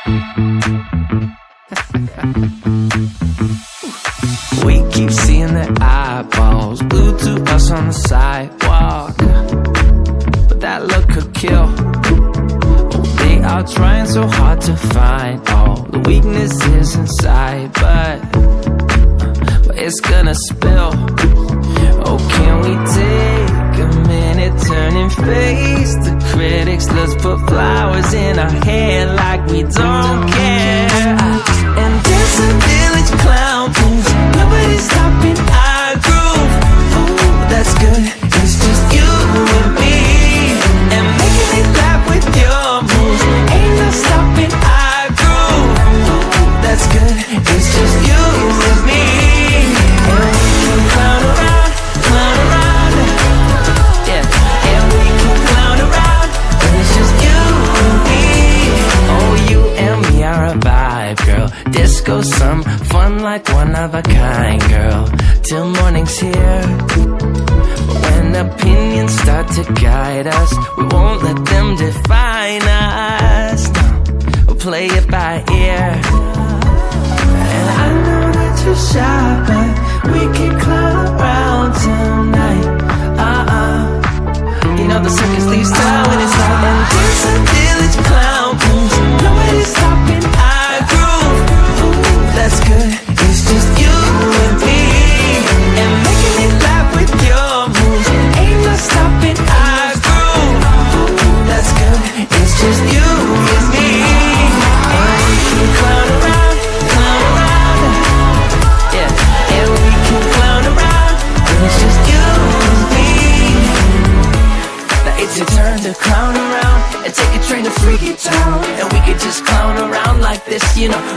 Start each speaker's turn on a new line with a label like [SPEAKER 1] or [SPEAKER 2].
[SPEAKER 1] We keep seeing their eyeballs glued to us on the sidewalk, but that look could kill. They are trying so hard to find all the weaknesses inside, but it's gonna spill. Oh, can we take a minute, turn and face the critics? Let's put flowers in our hair like we don't care. And there's a village clown booth, nobody's stopping our groove. Ooh, that's good, it's just you and me. And making me laugh with your moves, ain't no stopping our groove. Ooh, that's good, it's just you and me. And we can clown around, yeah. And we can clown around, and it's just you and me. Oh, you and me are a vibe, girl. Disco, some fun like one of a kind, girl. Till morning's here. When opinions start to guide us, we won't let them define us. No, we'll play it by ear. And I know that you're shy, but we can clown around tonight. You know the circus leaves town when it's light. And there's a village clown booth, nobody's stopping our groove. Ooh, that's good, it's just you and me. And making me laugh with your moves, ain't no stopping our groove. Ooh, that's good, it's just you and me. And we can clown around, yeah. And we can clown around, and it's just you and me. Now it's your turn to clown around and take a train to Freaky Town, and we could just clown around like this, you know.